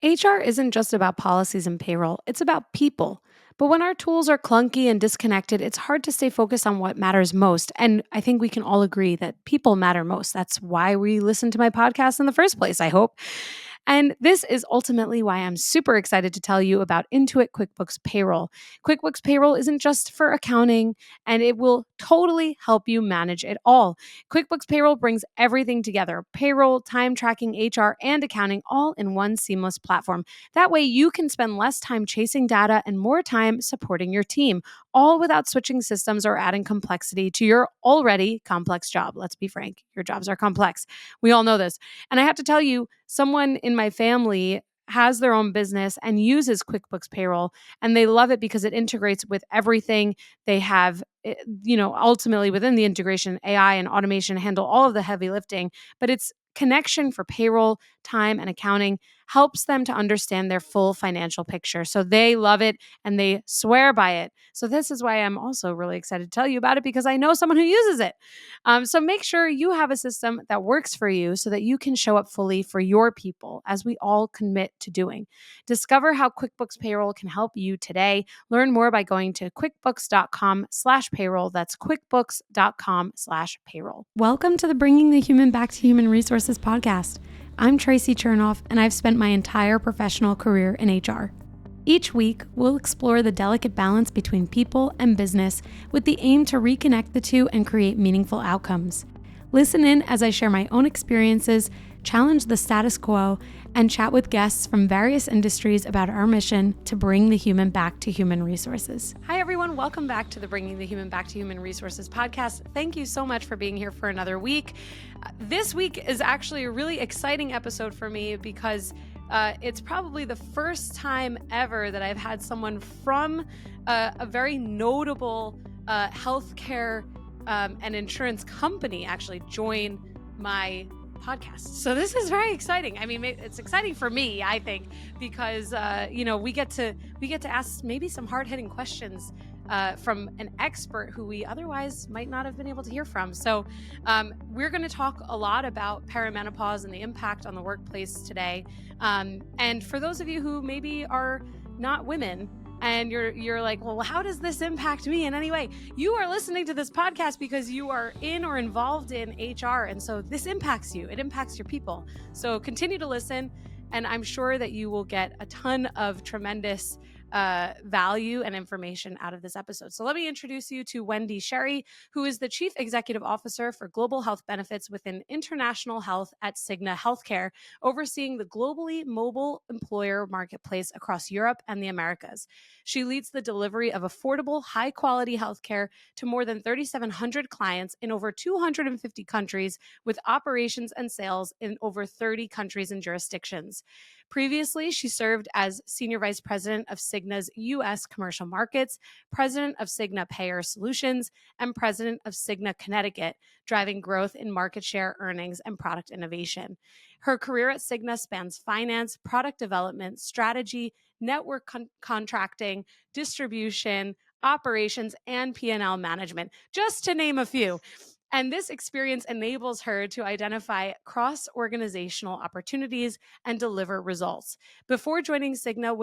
HR isn't just about policies and payroll, it's about people. But when our tools are clunky and disconnected, it's hard to stay focused on what matters most. And I think we can all agree that people matter most. That's why we listen to my podcast in the first place, I hope. And this is ultimately why I'm super excited to tell you about Intuit QuickBooks Payroll. QuickBooks Payroll isn't just for accounting, and it will totally help you manage it all. QuickBooks Payroll brings everything together: payroll, time tracking, HR, and accounting, all in one seamless platform. That way, you can spend less time chasing data and more time supporting your team, all without switching systems or adding complexity to your already complex job. Let's be frank, your jobs are complex. We all know this. And I have to tell you, someone in my family has their own business and uses QuickBooks Payroll, and they love it because it integrates with everything. They have, ultimately within the integration, AI and automation handle all of the heavy lifting, but its connection for payroll, time, and accounting helps them to understand their full financial picture. So they love it and they swear by it. So this is why I'm also really excited to tell you about it, because I know someone who uses it. So make sure you have a system that works for you so that you can show up fully for your people, as we all commit to doing. Discover how QuickBooks Payroll can help you today. Learn more by going to quickbooks.com/payroll. That's quickbooks.com/payroll. Welcome to the Bringing the Human Back to Human Resources podcast. I'm Traci Chernoff, and I've spent my entire professional career in HR. Each week, we'll explore the delicate balance between people and business with the aim to reconnect the two and create meaningful outcomes. Listen in as I share my own experiences, challenge the status quo, and chat with guests from various industries about our mission to bring the human back to human resources. Hi, everyone. Welcome back to the Bringing the Human Back to Human Resources podcast. Thank you so much for being here for another week. This week is actually a really exciting episode for me because it's probably the first time ever that I've had someone from a very notable healthcare and insurance company actually join my podcast. So this is very exciting. I mean, it's exciting for me, I think, because we get to ask maybe some hard-hitting questions from an expert who we otherwise might not have been able to hear from. So we're going to talk a lot about perimenopause and the impact on the workplace today. And for those of you who maybe are not women, and you're like, well, how does this impact me in any way? You are listening to this podcast because you are in or involved in HR. And so this impacts you. It impacts your people. So continue to listen. And I'm sure that you will get a ton of tremendous value and information out of this episode. So let me introduce you to Wendy Sherry, who is the Chief Executive Officer for Global Health Benefits within International Health at Cigna Healthcare, overseeing the globally mobile employer marketplace across Europe and the Americas. She leads the delivery of affordable, high-quality healthcare to more than 3,700 clients in over 250 countries, with operations and sales in over 30 countries and jurisdictions. Previously, she served as Senior Vice President of Cigna's U.S. Commercial Markets, President of Cigna Payer Solutions, and President of Cigna Connecticut, driving growth in market share, earnings, and product innovation. Her career at Cigna spans finance, product development, strategy, network contracting, distribution, operations, and P&L management, just to name a few. And this experience enables her to identify cross-organizational opportunities and deliver results. Before joining Cigna,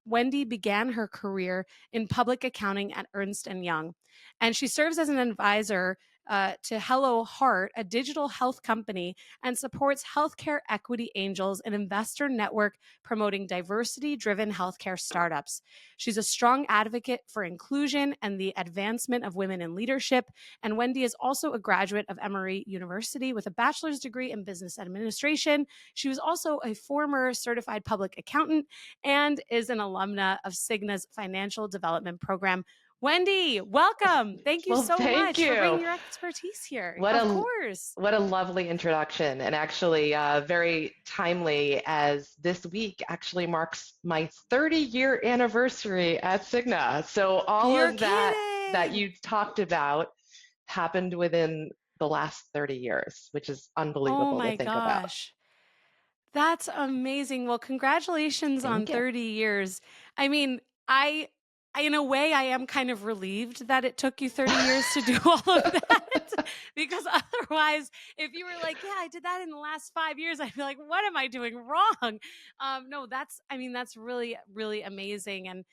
Wendy began her career in public accounting at Ernst & Young. And she serves as an advisor to Hello Heart, a digital health company, and supports Healthcare Equity Angels, an investor network promoting diversity-driven healthcare startups. She's a strong advocate for inclusion and the advancement of women in leadership. And Wendy is also a graduate of Emory University with a bachelor's degree in business administration. She was also a former certified public accountant and is an alumna of Cigna's financial development program. Wendy, welcome. Thank you so much for bringing your expertise here. Of course. What a lovely introduction, and actually very timely, as this week actually marks my 30-year anniversary at Cigna. So all of that you talked about happened within the last 30 years, which is unbelievable to think about. Oh my gosh. That's amazing. Well, congratulations on 30 years. I mean, in a way, I am kind of relieved that it took you 30 years to do all of that. Because otherwise, if you were like, yeah, I did that in the last 5 years, I'd be like, what am I doing wrong? No, that's really, really amazing. And,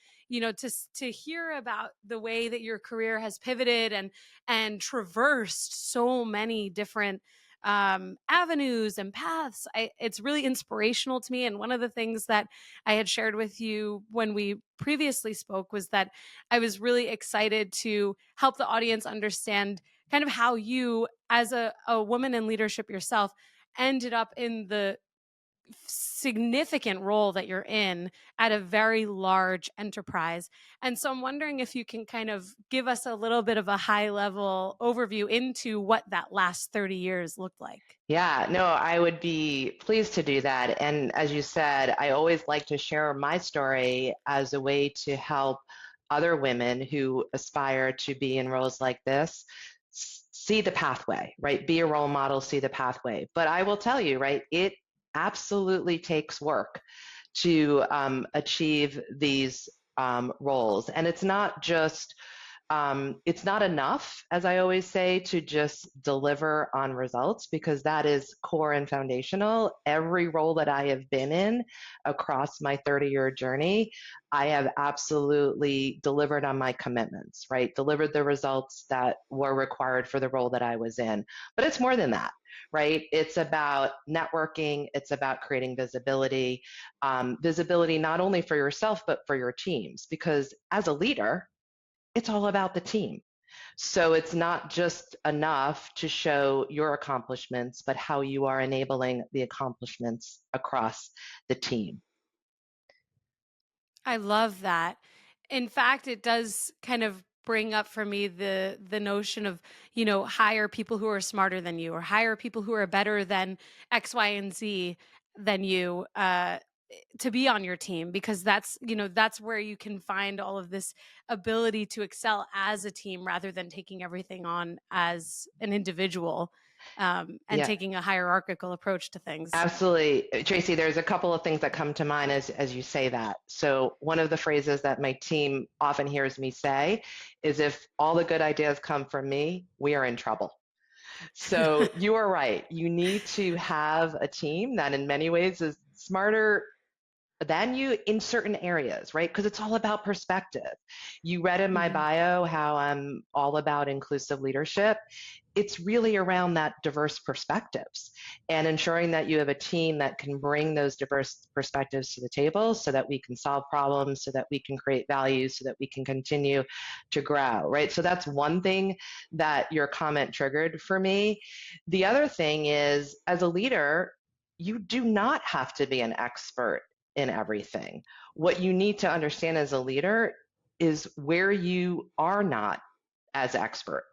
to hear about the way that your career has pivoted and traversed so many different avenues and paths, it's really inspirational to me. And one of the things that I had shared with you when we previously spoke was that I was really excited to help the audience understand kind of how you, as a woman in leadership yourself, ended up in the significant role that you're in at a very large enterprise. And so I'm wondering if you can kind of give us a little bit of a high level overview into what that last 30 years looked like. Yeah, no, I would be pleased to do that. And as you said, I always like to share my story as a way to help other women who aspire to be in roles like this see the pathway, right? Be a role model, see the pathway. But I will tell you, right, it absolutely takes work to achieve these roles. And it's not enough, as I always say, to just deliver on results because that is core and foundational. Every role that I have been in across my 30-year journey, I have absolutely delivered on my commitments, right? Delivered the results that were required for the role that I was in. But it's more than that, right? It's about networking, it's about creating visibility, visibility not only for yourself, but for your teams. Because as a leader, it's all about the team. So it's not just enough to show your accomplishments, but how you are enabling the accomplishments across the team. I love that. In fact, it does kind of bring up for me the notion of, hire people who are smarter than you or hire people who are better than X, Y, and Z than you to be on your team, because that's where you can find all of this ability to excel as a team rather than taking everything on as an individual, and Yeah, taking a hierarchical approach to things. absolutely. Traci, there's a couple of things that come to mind as you say that. So one of the phrases that my team often hears me say is if all the good ideas come from me, we are in trouble. So you are right. You need to have a team that in many ways is smarter than you in certain areas, right? Because it's all about perspective. You read in my Mhm. bio how I'm all about inclusive leadership. It's really around that diverse perspectives and ensuring that you have a team that can bring those diverse perspectives to the table so that we can solve problems, so that we can create value, so that we can continue to grow, right? So that's one thing that your comment triggered for me. The other thing is, as a leader, you do not have to be an expert in everything. What you need to understand as a leader is where you are not as expert.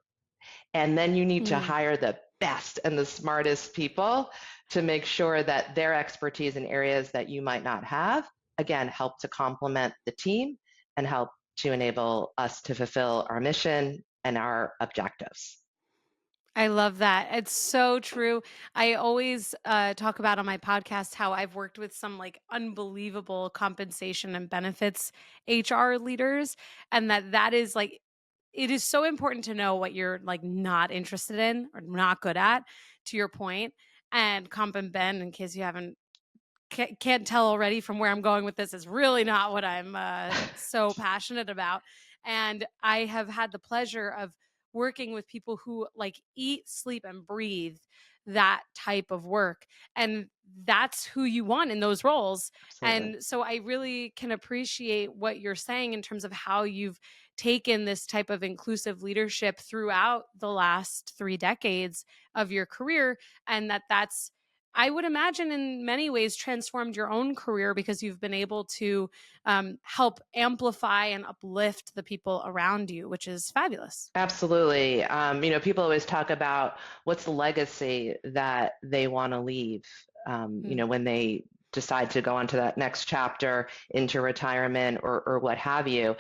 And then you need to Mm. hire the best and the smartest people to make sure that their expertise in areas that you might not have, again, help to complement the team and help to enable us to fulfill our mission and our objectives. I love that. It's so true. I always talk about on my podcast how I've worked with some like unbelievable compensation and benefits HR leaders, and that is like, it is so important to know what you're like not interested in or not good at, to your point. And Comp and Ben, in case you haven't can't tell already from where I'm going with this, is really not what I'm so passionate about. And I have had the pleasure of working with people who like eat, sleep, and breathe that type of work. And that's who you want in those roles. Absolutely. And so I really can appreciate what you're saying in terms of how you've taken this type of inclusive leadership throughout the last 3 decades of your career. And that's, I would imagine, in many ways transformed your own career because you've been able to help amplify and uplift the people around you, which is fabulous. Absolutely. People always talk about what's the legacy that they want to leave, Mm. when they decide to go on to that next chapter into retirement or what have you.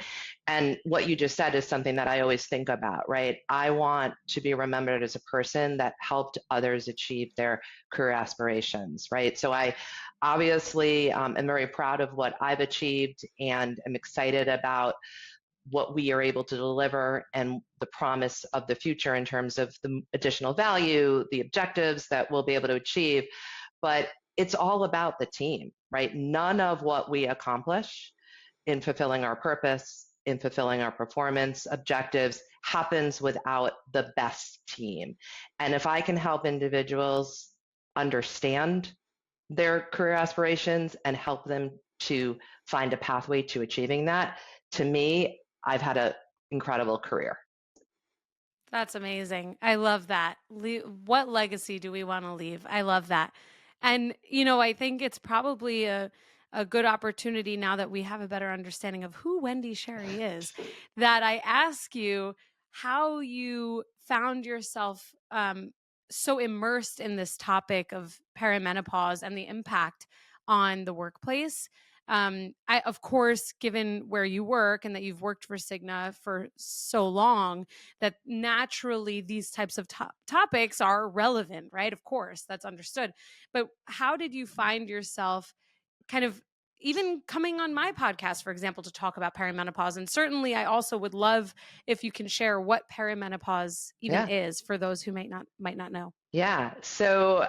And what you just said is something that I always think about, right? I want to be remembered as a person that helped others achieve their career aspirations, right? So I obviously am very proud of what I've achieved and am excited about what we are able to deliver and the promise of the future in terms of the additional value, the objectives that we'll be able to achieve. But it's all about the team, right? None of what we accomplish in fulfilling our purpose, in fulfilling our performance objectives, happens without the best team. And if I can help individuals understand their career aspirations and help them to find a pathway to achieving that, to me, I've had an incredible career. That's amazing. I love that. What legacy do we want to leave? I love that. And, I think it's probably a good opportunity now that we have a better understanding of who Wendy Sherry is, that I ask you how you found yourself so immersed in this topic of perimenopause and the impact on the workplace. Of course, given where you work and that you've worked for Cigna for so long, that naturally these types of topics are relevant, right? Of course, that's understood. But how did you find yourself kind of even coming on my podcast, for example, to talk about perimenopause? And certainly I also would love if you can share what perimenopause even is for those who might not know. Yeah. So,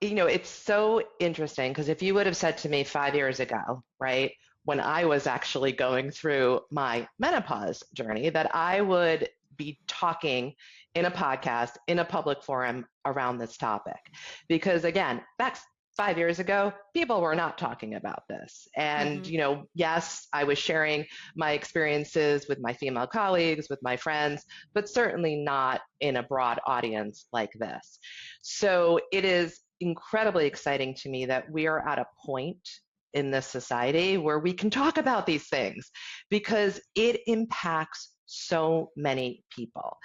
it's so interesting because if you would have said to me 5 years ago, right, when I was actually going through my menopause journey, that I would be talking in a podcast, in a public forum around this topic. Because again, back 5 years ago, people were not talking about this. And, yes, I was sharing my experiences with my female colleagues, with my friends, but certainly not in a broad audience like this. So it is incredibly exciting to me that we are at a point in this society where we can talk about these things because it impacts so many people.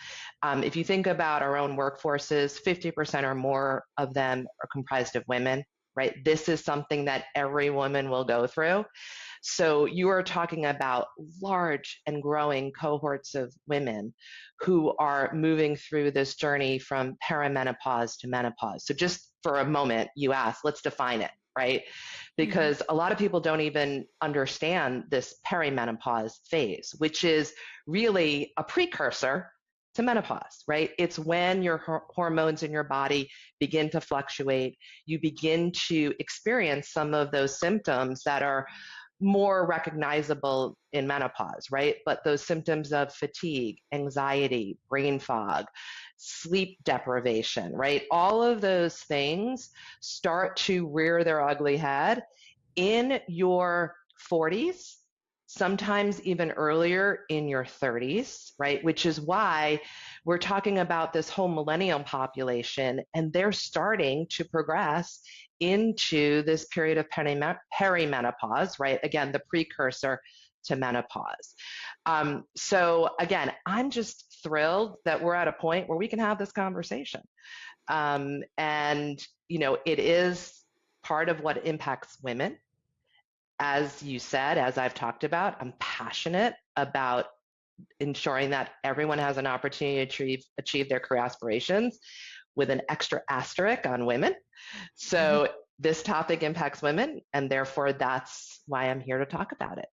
If you think about our own workforces, 50% or more of them are comprised of women, right? This is something that every woman will go through. So you are talking about large and growing cohorts of women who are moving through this journey from perimenopause to menopause. So just for a moment, you asked, let's define it, right? Because a lot of people don't even understand this perimenopause phase, which is really a precursor to menopause, right? It's when your hormones in your body begin to fluctuate. You begin to experience some of those symptoms that are more recognizable in menopause, right? But those symptoms of fatigue, anxiety, brain fog, sleep deprivation, right? All of those things start to rear their ugly head in your 40s, sometimes even earlier in your 30s, right? Which is why we're talking about this whole millennial population, and they're starting to progress into this period of perimenopause, right? Again, the precursor to menopause. So again, I'm just thrilled that we're at a point where we can have this conversation. And, it is part of what impacts women. As you said, as I've talked about, I'm passionate about ensuring that everyone has an opportunity to achieve their career aspirations with an extra asterisk on women. So this topic impacts women, and therefore that's why I'm here to talk about it.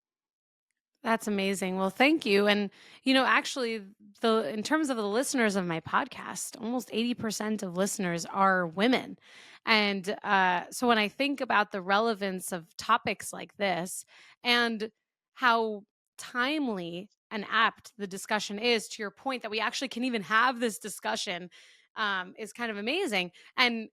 That's amazing. Well, thank you. And, actually, in terms of the listeners of my podcast, almost 80% of listeners are women. And so when I think about the relevance of topics like this and how timely and apt the discussion is, to your point that we actually can even have this discussion, is kind of amazing. And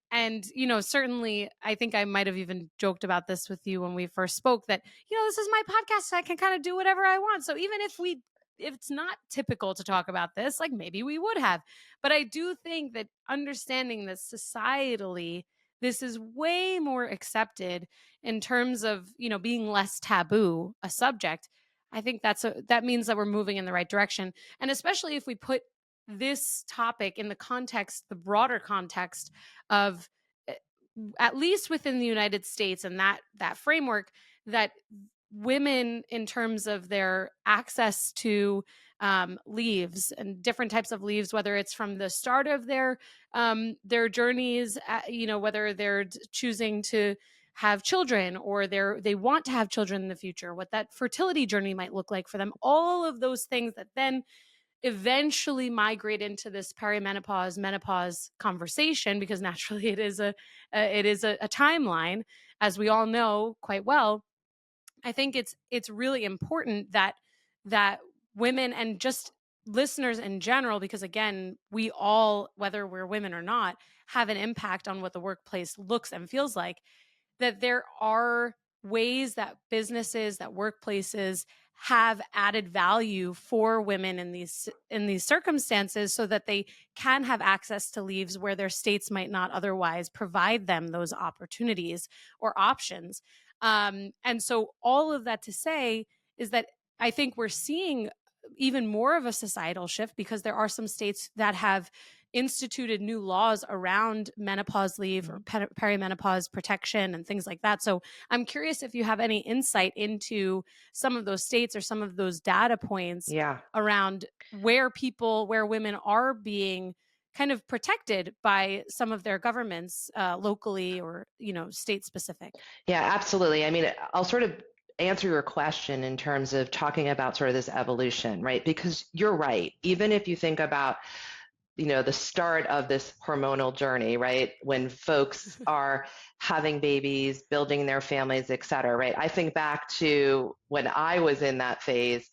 certainly I think I might have even joked about this with you when we first spoke, that this is my podcast, so I can kind of do whatever I want. So even if it's not typical to talk about this, like maybe we would have. But I do think that understanding that societally this is way more accepted in terms of being less taboo a subject, I think that means that we're moving in the right direction. And especially if we put this topic in the broader context of, at least within the United States and that framework, that women, in terms of their access to leaves and different types of leaves, whether it's from the start of their journeys, whether they're choosing to have children, or they want to have children in the future, what that fertility journey might look like for them, all of those things that then eventually migrate into this perimenopause menopause conversation, because naturally it is a timeline, as we all know quite well. I think it's really important that women, and just listeners in general, because again, we all, whether we're women or not, have an impact on what the workplace looks and feels like, that there are ways that businesses, that workplaces have added value for women in these circumstances, so that they can have access to leaves where their states might not otherwise provide them those opportunities or options. And so all of that to say is that I think we're seeing even more of a societal shift, because there are some states that have instituted new laws around menopause leave or perimenopause protection and things like that. So I'm curious if you have any insight into some of those states or some of those data points Yeah. around where women are being kind of protected by some of their governments, locally or, state specific. Yeah, absolutely. I mean, I'll sort of answer your question in terms of talking about sort of this evolution, right? Because you're right. Even if you think about, the start of this hormonal journey, right? When folks are having babies, building their families, et cetera, right? I think back to when I was in that phase,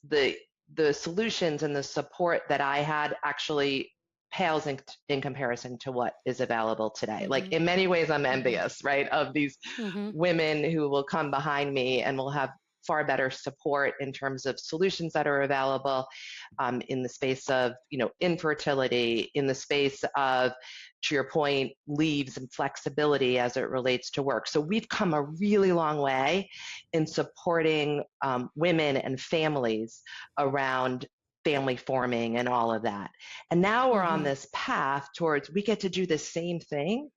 the the solutions and the support that I had actually pales in comparison to what is available today. Like Hmm. in many ways, I'm Hmm. envious, right, of these Hmm. women who will come behind me and will have far better support in terms of solutions that are available in the space of infertility, in the space of, to your point, leaves and flexibility as it relates to work. So we've come a really long way in supporting women and families around family forming and all of that. And now we're on Hmm. this path towards we get to do the same thing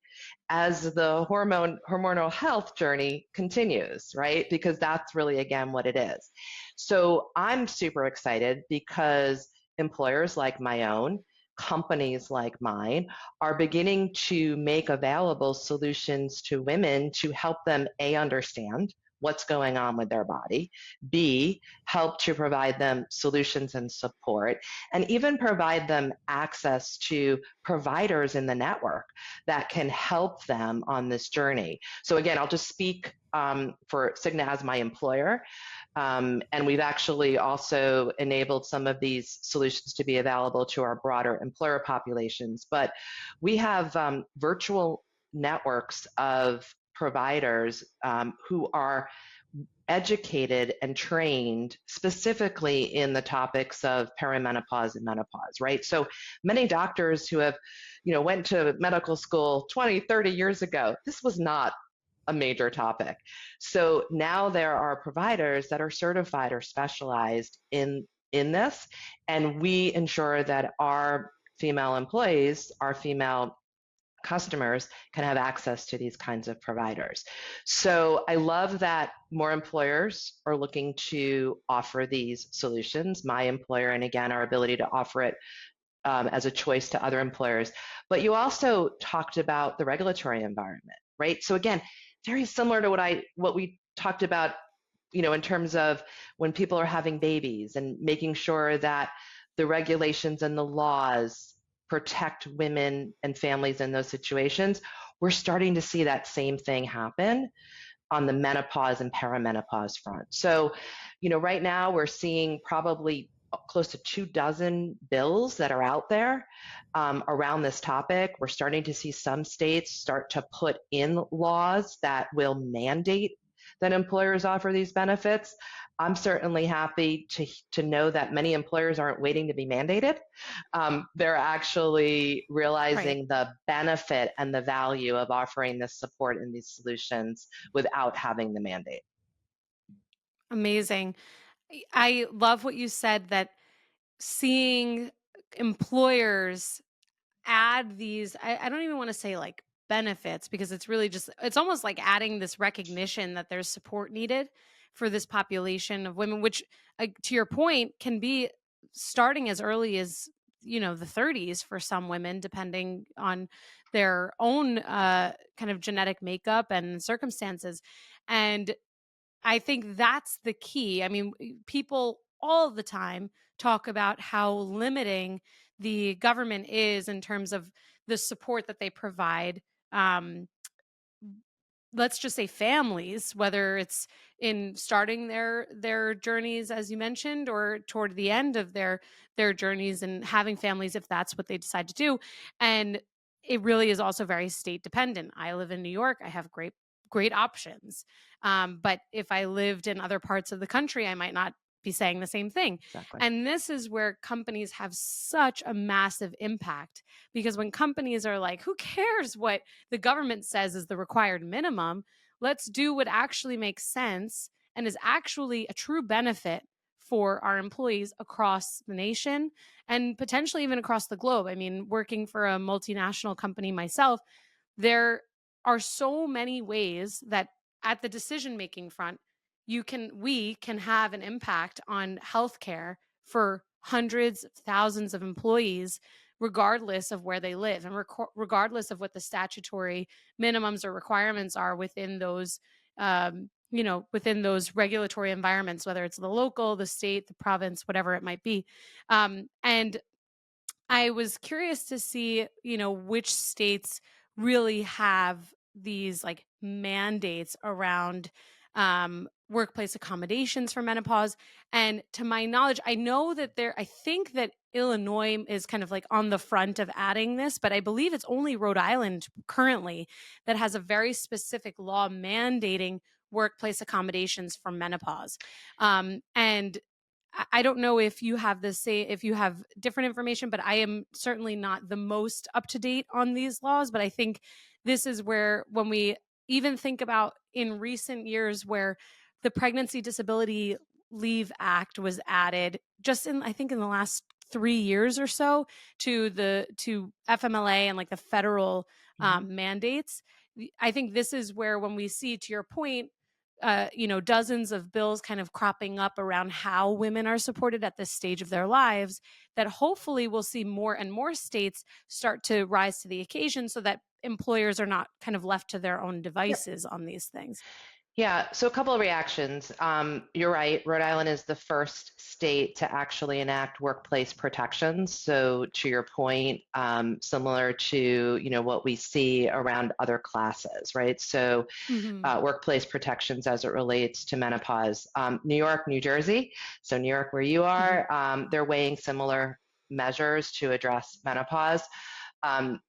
as the hormonal health journey continues, right? Because that's really, again, what it is. So I'm super excited because employers like my own, companies like mine, are beginning to make available solutions to women to help them, A, understand what's going on with their body, B, help to provide them solutions and support, and even provide them access to providers in the network that can help them on this journey. So again, I'll just speak for Cigna as my employer. And we've actually also enabled some of these solutions to be available to our broader employer populations. But we have virtual networks of providers who are educated and trained specifically in the topics of perimenopause and menopause, right? So many doctors who have, went to medical school 20, 30 years ago, this was not a major topic. So now there are providers that are certified or specialized in this, and we ensure that our female employees, our female customers can have access to these kinds of providers. So I love that more employers are looking to offer these solutions. My employer, and again, our ability to offer it as a choice to other employers. But you also talked about the regulatory environment, right? So again, very similar to what we talked about, in terms of when people are having babies and making sure that the regulations and the laws protect women and families in those situations. We're starting to see that same thing happen on the menopause and perimenopause front. So, right now we're seeing probably close to 24 bills that are out there around this topic. We're starting to see some states start to put in laws that will mandate that employers offer these benefits. I'm certainly happy to know that many employers aren't waiting to be mandated. They're actually Right. realizing the benefit and the value of offering this support and these solutions without having the mandate. Amazing. I love what you said, that seeing employers add these, I don't even want to say like benefits, because it's really just, it's almost like adding this recognition that there's support needed for this population of women, which, to your point, can be starting as early as the 30s for some women, depending on their own kind of genetic makeup and circumstances. And I think that's the key. I mean, people all the time talk about how limiting the government is in terms of the support that they provide. Um, let's just say families, whether it's in starting their journeys, as you mentioned, or toward the end of their journeys and having families if that's what they decide to do. And it really is also very state dependent. I live in New York. I have great options. But if I lived in other parts of the country, I might not be saying the same thing. Exactly. And this is where companies have such a massive impact, because when companies are like, who cares what the government says is the required minimum? Let's do what actually makes sense and is actually a true benefit for our employees across the nation and potentially even across the globe. I mean, working for a multinational company myself, there are so many ways that at the decision making front, we can have an impact on healthcare for hundreds of thousands of employees, regardless of where they live and regardless of what the statutory minimums or requirements are within those within those regulatory environments, whether it's the local, the state, the province, whatever it might be. And I was curious to see, which states really have these like mandates around workplace accommodations for menopause. And to my knowledge, I think that Illinois is kind of like on the front of adding this, but I believe it's only Rhode Island currently that has a very specific law mandating workplace accommodations for menopause. And I don't know if you have if you have different information, but I am certainly not the most up to date on these laws. But I think this is where, when we even think about in recent years, where the Pregnancy Disability Leave Act was added just I think in the last 3 years or so to FMLA and like the federal mandates. I think this is where, when we see, to your point, dozens of bills kind of cropping up around how women are supported at this stage of their lives, that hopefully we'll see more and more states start to rise to the occasion so that employers are not kind of left to their own Yep. devices on these things. Yeah, so a couple of reactions. You're right. Rhode Island is the first state to actually enact workplace protections. So to your point, similar to what we see around other classes, right? So Mm-hmm. workplace protections as it relates to menopause. New York, New Jersey. So New York, where you Mm-hmm. are, they're weighing similar measures to address menopause.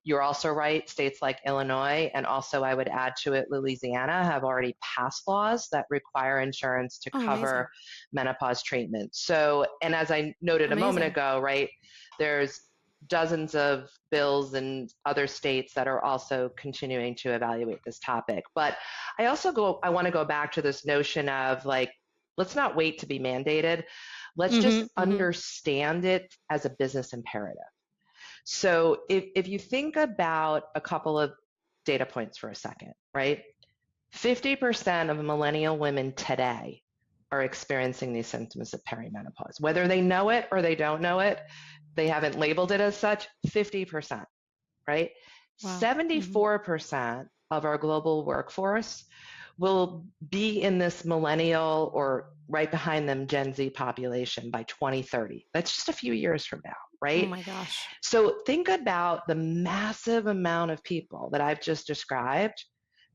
You're also right, states like Illinois, and also I would add to it, Louisiana, have already passed laws that require insurance to Oh, amazing. cover menopause treatment. So, and as I noted a moment Amazing. ago, right, there's dozens of bills in other states that are also continuing to evaluate this topic. But I want to go back to this notion of like, let's not wait to be mandated. Let's just Mm-hmm. Mm-hmm. understand it as a business imperative. So if you think about a couple of data points for a second, right? 50% of millennial women today are experiencing these symptoms of perimenopause. Whether they know it or they don't know it, they haven't labeled it as such, 50%, right? Wow. Mm-hmm. 74% of our global workforce will be in this millennial or right behind them Gen Z population by 2030. That's just a few years from now, Oh right? my gosh. So think about the massive amount of people that I've just described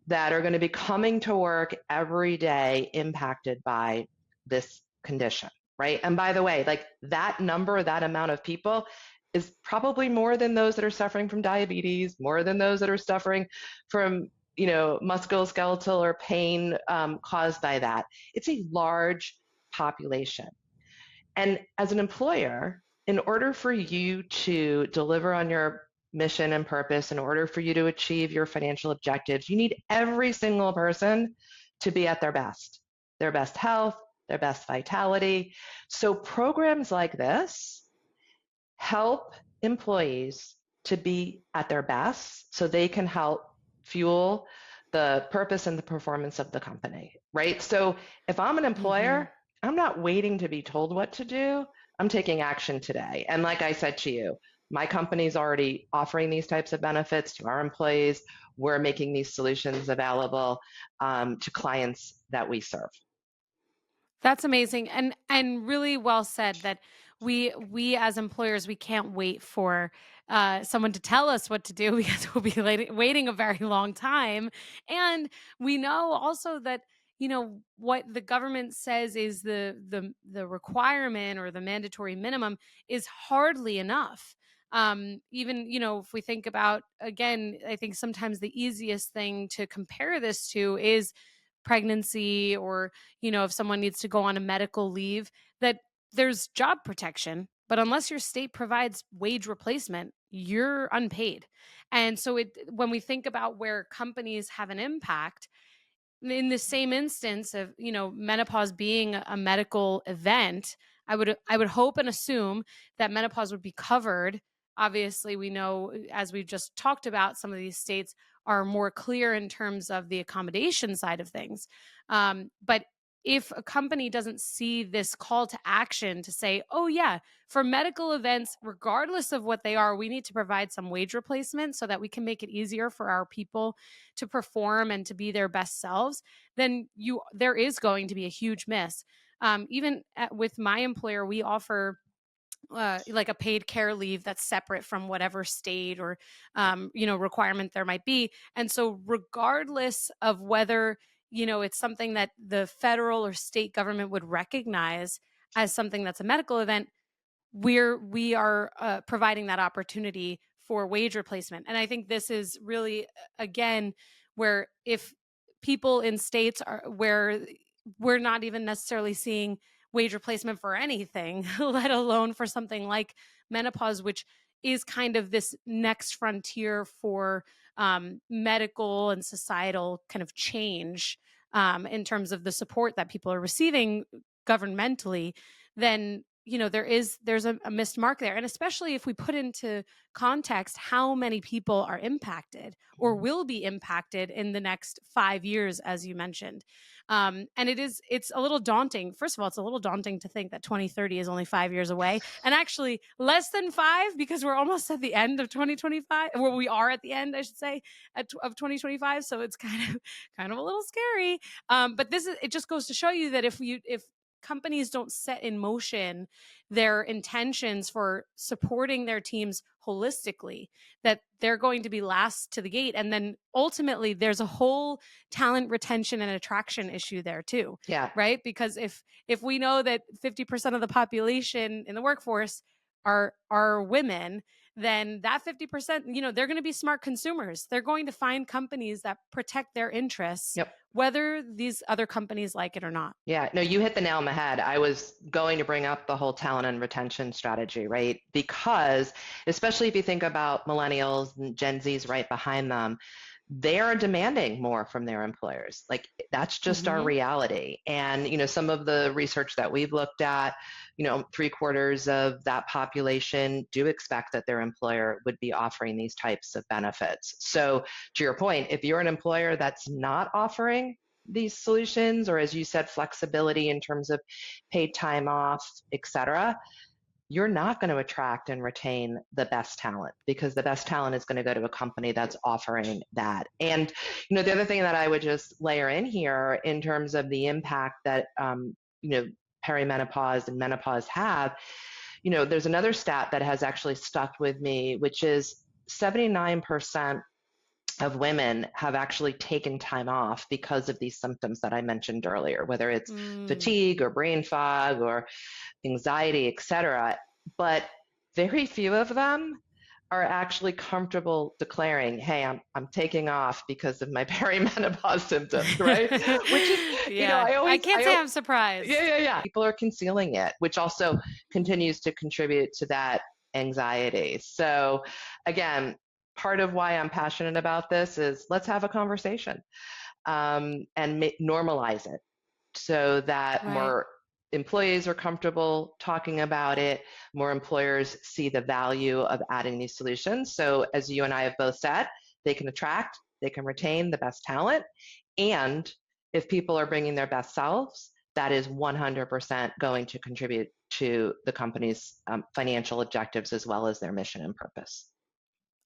that are going to be coming to work every day impacted by this condition, right? And by the way, like that number, that amount of people is probably more than those that are suffering from diabetes, more than those that are suffering from, musculoskeletal or pain caused by that. It's a large population. And as an employer, in order for you to deliver on your mission and purpose, in order for you to achieve your financial objectives, you need every single person to be at their best health, their best vitality. So programs like this help employees to be at their best so they can help fuel the purpose and the performance of the company, right? So if I'm an Mm-hmm. employer, I'm not waiting to be told what to do. I'm taking action today. And like I said to you, my company's already offering these types of benefits to our employees. We're making these solutions available to clients that we serve. That's amazing, and really well said that we as employers, we can't wait for someone to tell us what to do because we'll be waiting a very long time. And we know also that what the government says is the requirement or the mandatory minimum is hardly enough. Even if we think about, again, I think sometimes the easiest thing to compare this to is pregnancy, or if someone needs to go on a medical leave, that there's job protection, but unless your state provides wage replacement, you're unpaid. And so when we think about where companies have an impact, in the same instance of menopause being a medical event, I would hope and assume that menopause would be covered. Obviously, we know, as we've just talked about, some of these states are more clear in terms of the accommodation side of things. But if a company doesn't see this call to action to say, oh yeah, for medical events, regardless of what they are, we need to provide some wage replacement so that we can make it easier for our people to perform and to be their best selves, then there is going to be a huge miss. With my employer, we offer like a paid care leave that's separate from whatever state or requirement there might be. And so regardless of whether it's something that the federal or state government would recognize as something that's a medical event, we are providing that opportunity for wage replacement. And I think this is really, again, where if people in states are where we're not even necessarily seeing wage replacement for anything, let alone for something like menopause, which is kind of this next frontier for medical and societal kind of change, in terms of the support that people are receiving governmentally, then there's a missed mark there. And especially if we put into context how many people are impacted or will be impacted in the next 5 years, as you mentioned. And it's a little daunting. First of all, it's a little daunting to think that 2030 is only 5 years away, and actually less than five, because we're almost at the end of 2025. Well, we are at the end, I should say, of 2025. So it's kind of a little scary. But it just goes to show you that if companies don't set in motion their intentions for supporting their teams holistically, that they're going to be last to the gate. And then ultimately there's a whole talent retention and attraction issue there too. Yeah. Right? Because if we know that 50% of the population in the workforce are women, then that 50%, they're going to be smart consumers. They're going to find companies that protect their interests, Yep. whether these other companies like it or not. Yeah, no, you hit the nail on the head. I was going to bring up the whole talent and retention strategy, right? Because especially if you think about millennials and Gen Zs right behind them, they are demanding more from their employers. Like that's just our reality. And, some of the research that we've looked at, 3/4 of that population do expect that their employer would be offering these types of benefits. So to your point, if you're an employer that's not offering these solutions, or as you said, flexibility in terms of paid time off, et cetera, you're not going to attract and retain the best talent, because the best talent is going to go to a company that's offering that. And, the other thing that I would just layer in here in terms of the impact that, perimenopause and menopause have, there's another stat that has actually stuck with me, which is 79% of women have actually taken time off because of these symptoms that I mentioned earlier, whether it's fatigue or brain fog or anxiety, et cetera. But very few of them are actually comfortable declaring, hey, I'm taking off because of my perimenopause symptoms, right? Which is, yeah, I can't say I'm surprised. Yeah. People are concealing it, which also continues to contribute to that anxiety. So again, part of why I'm passionate about this is let's have a conversation, and normalize it so that more employees are comfortable talking about it, more employers see the value of adding these solutions. So as you and I have both said, they can attract, they can retain the best talent. And if people are bringing their best selves, that is 100% going to contribute to the company's financial objectives as well as their mission and purpose.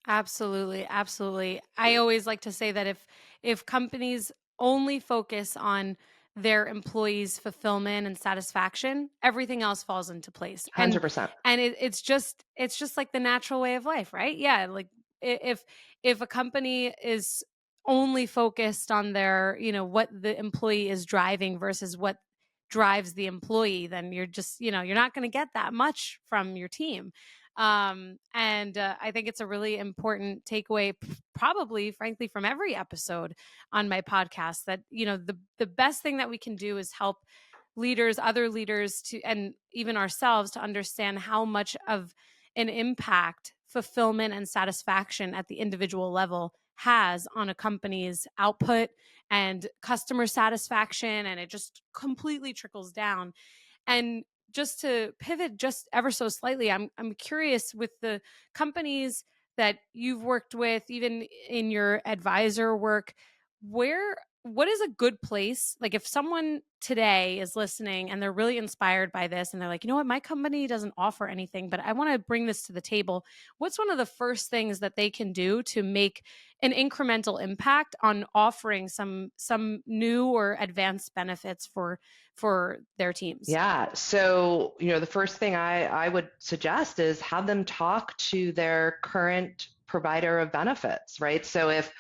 Absolutely, absolutely. I always like to say that if companies only focus on their employees' fulfillment and satisfaction, everything else falls into place. And 100%. it's just like the natural way of life, right? Yeah, like if a company is only focused on their, what the employee is driving versus what drives the employee, then you're just, you're not going to get that much from your team. And I think it's a really important takeaway, probably, frankly, from every episode on my podcast, that the best thing that we can do is help leaders, other leaders, to and even ourselves, to understand how much of an impact fulfillment and satisfaction at the individual level has on a company's output and customer satisfaction, and it just completely trickles down. And just to pivot just ever so slightly, I'm curious, with the companies that you've worked with, even in your advisor work, what is a good place? Like, if someone today is listening and they're really inspired by this and they're like, you know what, my company doesn't offer anything, but I want to bring this to the table. What's one of the first things that they can do to make an incremental impact on offering some new or advanced benefits for their teams? Yeah. So, the first thing I would suggest is have them talk to their current provider of benefits, right? So if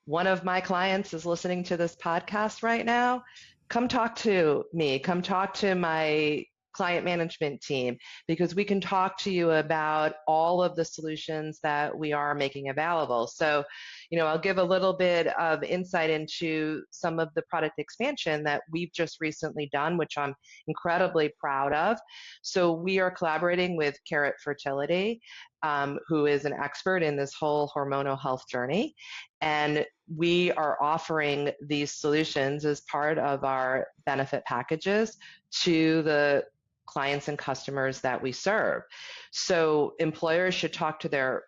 one of my clients is listening to this podcast right now, come talk to me, come talk to my client management team, because we can talk to you about all of the solutions that we are making available. So, I'll give a little bit of insight into some of the product expansion that we've just recently done, which I'm incredibly proud of. So we are collaborating with Carrot Fertility, who is an expert in this whole hormonal health journey. And we are offering these solutions as part of our benefit packages to the clients and customers that we serve. So employers should talk to their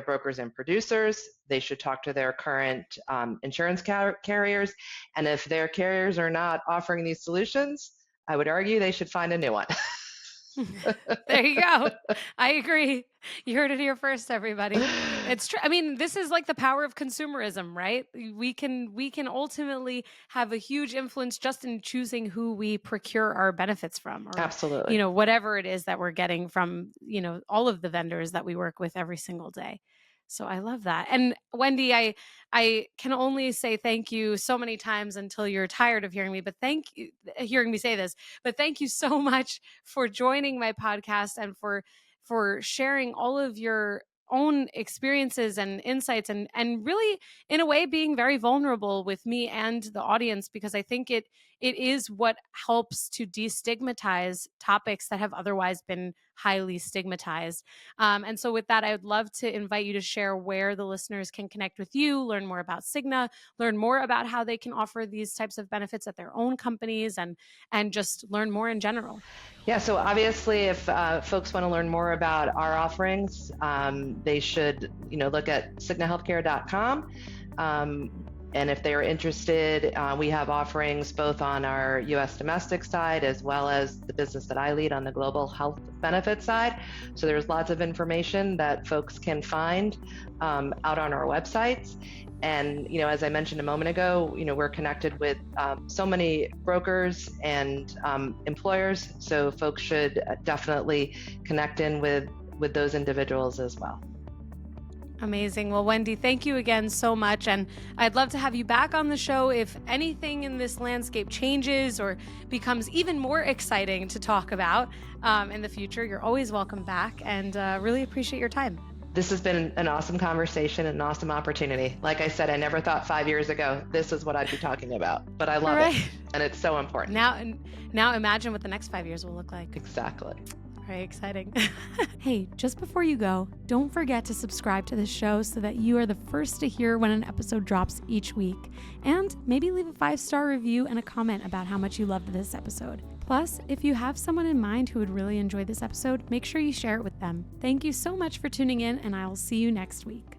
brokers and producers. They should talk to their current insurance carriers. And if their carriers are not offering these solutions, I would argue they should find a new one. There you go. I agree. You heard it here first, everybody. It's true. I mean, this is like the power of consumerism, right? We can ultimately have a huge influence just in choosing who we procure our benefits from, or Absolutely. Whatever it is that we're getting from, all of the vendors that we work with every single day. So I love that. And Wendy, I can only say thank you so many times until you're tired of hearing me, but hearing me say this, but thank you so much for joining my podcast and for sharing all of your own experiences and insights, and really, in a way, being very vulnerable with me and the audience, because I think it is what helps to destigmatize topics that have otherwise been highly stigmatized. And so with that, I would love to invite you to share where the listeners can connect with you, learn more about Cigna, learn more about how they can offer these types of benefits at their own companies, and just learn more in general. Yeah, so obviously, if folks want to learn more about our offerings, they should, look at cignahealthcare.com. And if they are interested, we have offerings both on our U.S. domestic side as well as the business that I lead on the global health benefits side. So there's lots of information that folks can find out on our websites. And, as I mentioned a moment ago, we're connected with so many brokers and employers. So folks should definitely connect in with those individuals as well. Amazing. Well, Wendy, thank you again so much. And I'd love to have you back on the show if anything in this landscape changes or becomes even more exciting to talk about in the future. You're always welcome back, and really appreciate your time. This has been an awesome conversation and an awesome opportunity. Like I said, I never thought 5 years ago this is what I'd be talking about, but I love it, and it's so important. Now imagine what the next 5 years will look like. Exactly. Very exciting. Hey, just before you go, don't forget to subscribe to this show so that you are the first to hear when an episode drops each week. And maybe leave a 5-star review and a comment about how much you loved this episode. Plus, if you have someone in mind who would really enjoy this episode, make sure you share it with them. Thank you so much for tuning in, and I will see you next week.